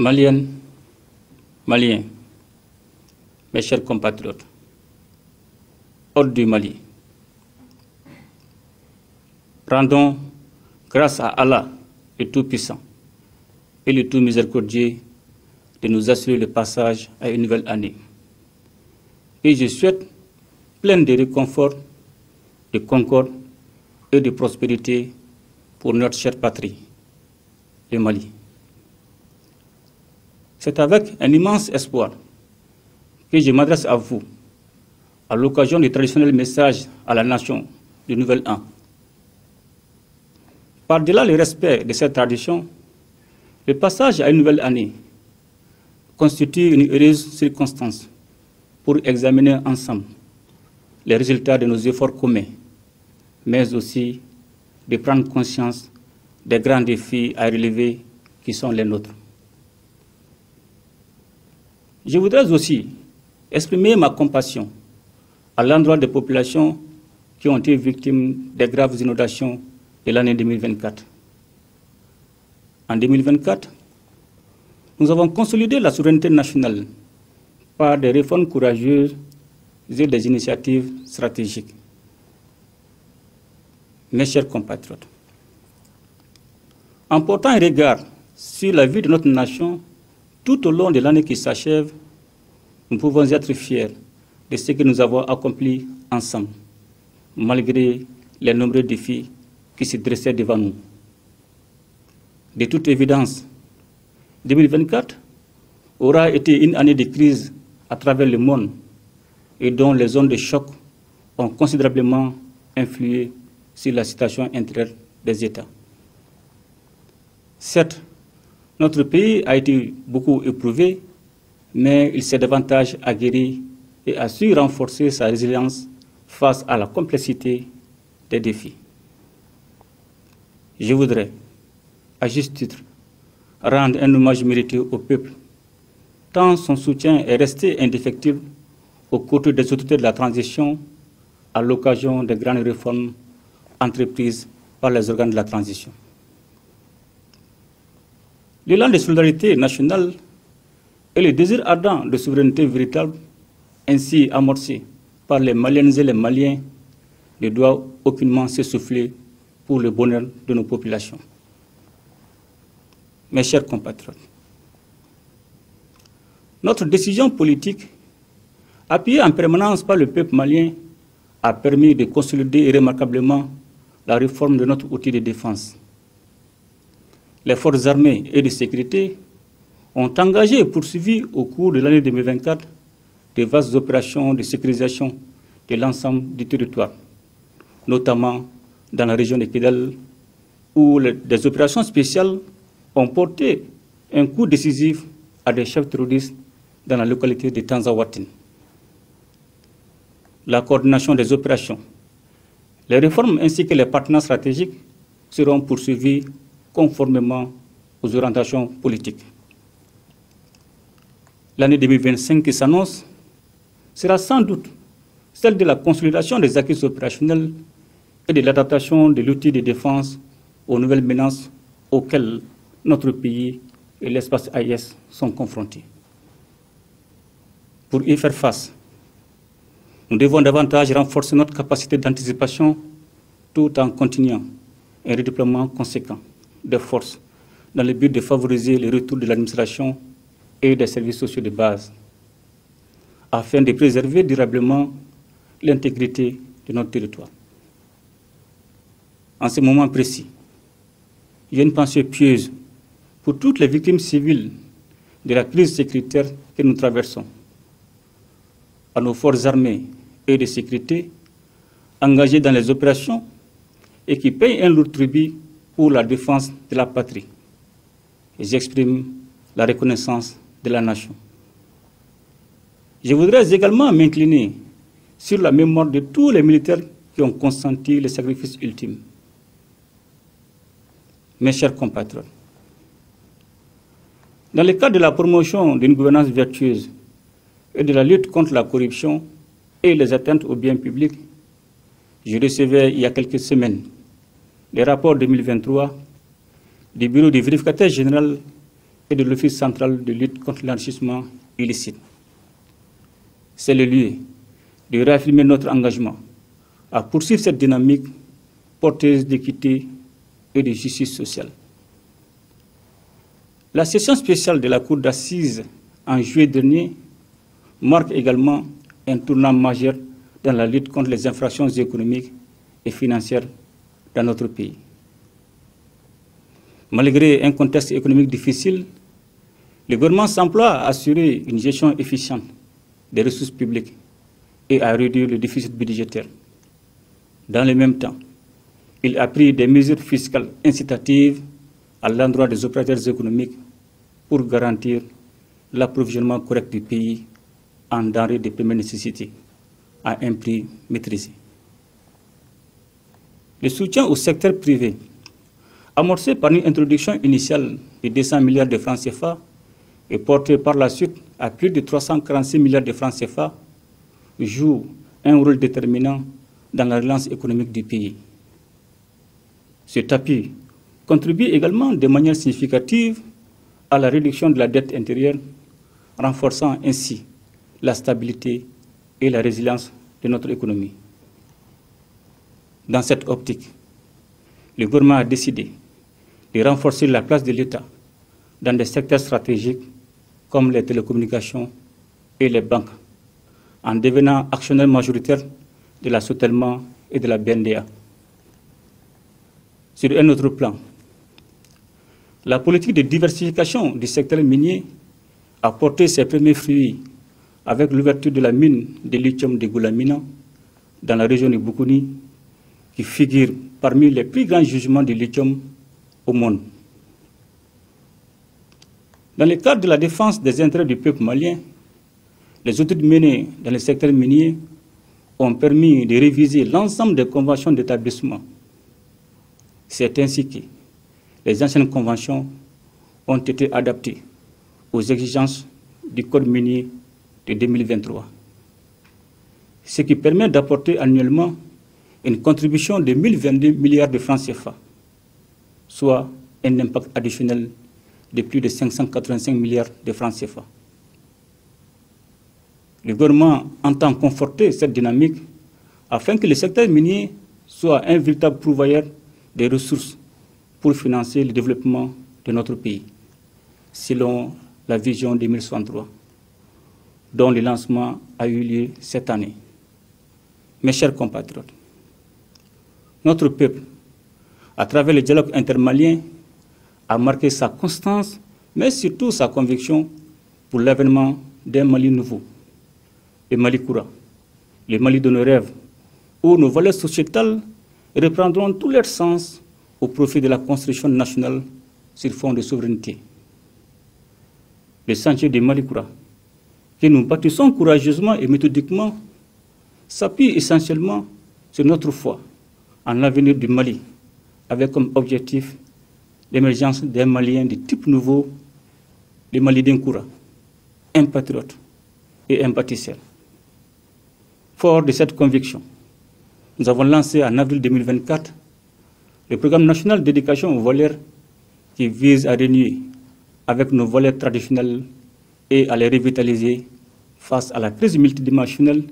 Maliennes, Maliens, mes chers compatriotes, hôtes du Mali, rendons grâce à Allah, le Tout-Puissant et le Tout-Miséricordieux, de nous assurer le passage à une nouvelle année. Et je souhaite plein de réconfort, de concorde et de prospérité pour notre chère patrie, le Mali. C'est avec un immense espoir que je m'adresse à vous à l'occasion du traditionnel message à la nation du Nouvel An. Par-delà le respect de cette tradition, le passage à une nouvelle année constitue une heureuse circonstance pour examiner ensemble les résultats de nos efforts communs, mais aussi de prendre conscience des grands défis à relever qui sont les nôtres. Je voudrais aussi exprimer ma compassion à l'endroit des populations qui ont été victimes des graves inondations de l'année 2024. En 2024, nous avons consolidé la souveraineté nationale par des réformes courageuses et des initiatives stratégiques. Mes chers compatriotes, en portant un regard sur la vie de notre nation tout au long de l'année qui s'achève, nous pouvons être fiers de ce que nous avons accompli ensemble, malgré les nombreux défis qui se dressaient devant nous. De toute évidence, 2024 aura été une année de crise à travers le monde et dont les zones de choc ont considérablement influé sur la situation intérieure des États. Certes, notre pays a été beaucoup éprouvé, mais il s'est davantage aguerri et a su renforcer sa résilience face à la complexité des défis. Je voudrais, à juste titre, rendre un hommage mérité au peuple, tant son soutien est resté indéfectible aux côtés des autorités de la transition à l'occasion des grandes réformes entreprises par les organes de la transition. L'élan de solidarité nationale et le désir ardent de souveraineté véritable ainsi amorcé par les Maliennes et les Maliens ne doit aucunement s'essouffler pour le bonheur de nos populations. Mes chers compatriotes, notre décision politique, appuyée en permanence par le peuple malien, a permis de consolider remarquablement la réforme de notre outil de défense. Les forces armées et de sécurité ont engagé et poursuivi au cours de l'année 2024 de vastes opérations de sécurisation de l'ensemble du territoire, notamment dans la région de Kidal, où des opérations spéciales ont porté un coup décisif à des chefs terroristes dans la localité de Tanzawatin. La coordination des opérations, les réformes ainsi que les partenaires stratégiques seront poursuivis conformément aux orientations politiques. L'année 2025 qui s'annonce sera sans doute celle de la consolidation des acquis opérationnels et de l'adaptation de l'outil de défense aux nouvelles menaces auxquelles notre pays et l'espace AES sont confrontés. Pour y faire face, nous devons davantage renforcer notre capacité d'anticipation tout en continuant un redéploiement conséquent de forces dans le but de favoriser le retour de l'administration et des services sociaux de base, afin de préserver durablement l'intégrité de notre territoire. En ce moment précis, il y a une pensée pieuse pour toutes les victimes civiles de la crise sécuritaire que nous traversons, à nos forces armées et de sécurité engagées dans les opérations et qui payent un lourd tribut pour la défense de la patrie. Et j'exprime la reconnaissance de la nation. Je voudrais également m'incliner sur la mémoire de tous les militaires qui ont consenti le sacrifice ultime. Mes chers compatriotes, dans le cadre de la promotion d'une gouvernance vertueuse et de la lutte contre la corruption et les atteintes aux biens publics, je recevais il y a quelques semaines les rapports 2023 du Bureau du vérificateur général et de l'Office central de lutte contre l'enrichissement illicite. C'est le lieu de réaffirmer notre engagement à poursuivre cette dynamique porteuse d'équité et de justice sociale. La session spéciale de la Cour d'assises en juillet dernier marque également un tournant majeur dans la lutte contre les infractions économiques et financières dans notre pays. Malgré un contexte économique difficile, le gouvernement s'emploie à assurer une gestion efficiente des ressources publiques et à réduire le déficit budgétaire. Dans le même temps, il a pris des mesures fiscales incitatives à l'endroit des opérateurs économiques pour garantir l'approvisionnement correct du pays en denrées de première nécessité à un prix maîtrisé. Le soutien au secteur privé, amorcé par une introduction initiale de 200 milliards de francs CFA et porté par la suite à plus de 346 milliards de francs CFA, joue un rôle déterminant dans la relance économique du pays. Cet appui contribue également de manière significative à la réduction de la dette intérieure, renforçant ainsi la stabilité et la résilience de notre économie. Dans cette optique, le gouvernement a décidé de renforcer la place de l'État dans des secteurs stratégiques comme les télécommunications et les banques, en devenant actionnaire majoritaire de la Sotelma et de la BNDA. Sur un autre plan, la politique de diversification du secteur minier a porté ses premiers fruits avec l'ouverture de la mine de lithium de Goulamina dans la région de Boukouni, qui figure parmi les plus grands gisements de lithium au monde. Dans le cadre de la défense des intérêts du peuple malien, les études menées dans le secteur minier ont permis de réviser l'ensemble des conventions d'établissement. C'est ainsi que les anciennes conventions ont été adaptées aux exigences du Code minier de 2023, ce qui permet d'apporter annuellement une contribution de 1022 milliards de francs CFA, soit un impact additionnel de plus de 585 milliards de francs CFA. Le gouvernement entend conforter cette dynamique afin que le secteur minier soit un véritable pourvoyeur des ressources pour financer le développement de notre pays, selon la vision 2063, dont le lancement a eu lieu cette année. Mes chers compatriotes, notre peuple, à travers le dialogue intermalien, a marqué sa constance, mais surtout sa conviction pour l'avènement d'un Mali nouveau, le Mali Koura, le Mali de nos rêves, où nos valeurs sociétales reprendront tout leur sens au profit de la construction nationale sur fond de souveraineté. Le chantier de Mali Koura, que nous bâtissons courageusement et méthodiquement, s'appuie essentiellement sur notre foi en l'avenir du Mali, avec comme objectif l'émergence d'un Malien de type nouveau, le Mali d'Inkoura, un patriote et un bâtisseur. Fort de cette conviction, nous avons lancé en avril 2024 le programme national d'éducation aux valeurs qui vise à renouer avec nos valeurs traditionnelles et à les revitaliser face à la crise multidimensionnelle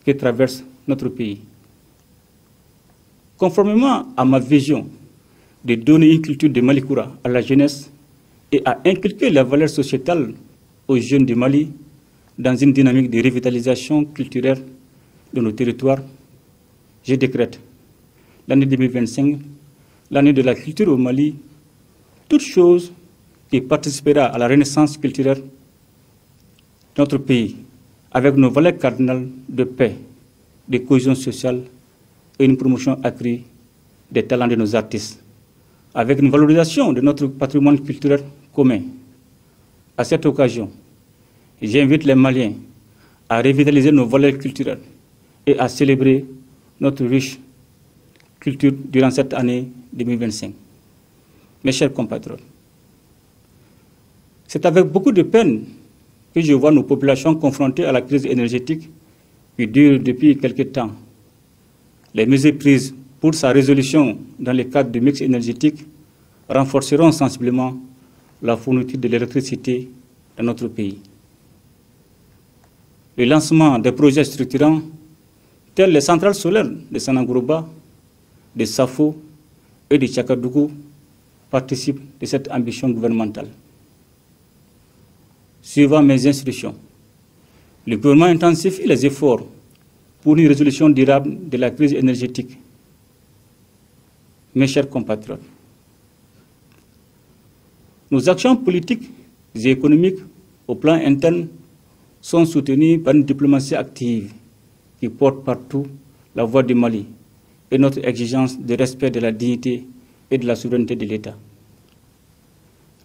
qui traverse notre pays. Conformément à ma vision de donner une culture de Mali Koura à la jeunesse et à inculquer la valeur sociétale aux jeunes du Mali dans une dynamique de revitalisation culturelle de nos territoires, je décrète l'année 2025, l'année de la culture au Mali, toute chose qui participera à la renaissance culturelle de notre pays, avec nos valeurs cardinales de paix, de cohésion sociale et une promotion accrue des talents de nos artistes, avec une valorisation de notre patrimoine culturel commun. À cette occasion, j'invite les Maliens à revitaliser nos valeurs culturelles et à célébrer notre riche culture durant cette année 2025. Mes chers compatriotes, c'est avec beaucoup de peine que je vois nos populations confrontées à la crise énergétique qui dure depuis quelque temps. Les mesures prises pour sa résolution dans le cadre du mix énergétique renforceront sensiblement la fourniture de l'électricité dans notre pays. Le lancement des projets structurants tels les centrales solaires de Sanangourouba, de Safo et de Tchakadougou participent de cette ambition gouvernementale. Suivant mes instructions, le gouvernement intensifie les efforts pour une résolution durable de la crise énergétique. Mes chers compatriotes, nos actions politiques et économiques au plan interne sont soutenues par une diplomatie active qui porte partout la voix du Mali et notre exigence de respect de la dignité et de la souveraineté de l'État.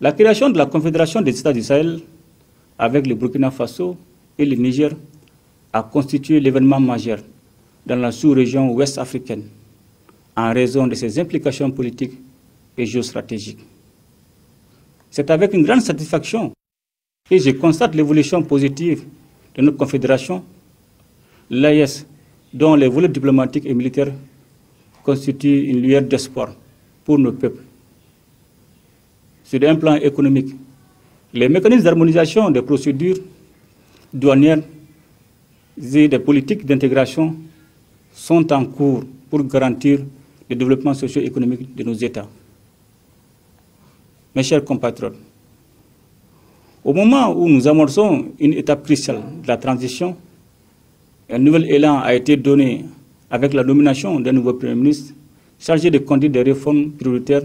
La création de la Confédération des États du Sahel avec le Burkina Faso et le Niger a constitué l'événement majeur dans la sous-région ouest africaine en raison de ses implications politiques et géostratégiques. C'est avec une grande satisfaction que je constate l'évolution positive de notre confédération, l'AES, dont les volets diplomatiques et militaires constituent une lueur d'espoir pour nos peuples. Sur un plan économique, les mécanismes d'harmonisation des procédures douanières et des politiques d'intégration sont en cours pour garantir le développement socio-économique de nos États. Mes chers compatriotes, au moment où nous amorçons une étape cruciale de la transition, un nouvel élan a été donné avec la nomination d'un nouveau Premier ministre chargé de conduire des réformes prioritaires.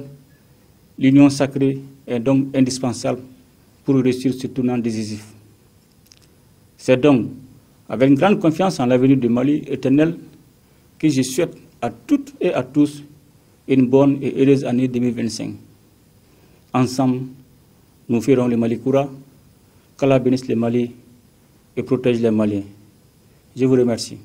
L'union sacrée est donc indispensable pour réussir ce tournant décisif. C'est donc avec une grande confiance en l'avenir du Mali éternel que je souhaite à toutes et à tous une bonne et heureuse année 2025. Ensemble, nous ferons le Mali Koura, qu'Allah bénisse le Mali et protège les Maliens. Je vous remercie.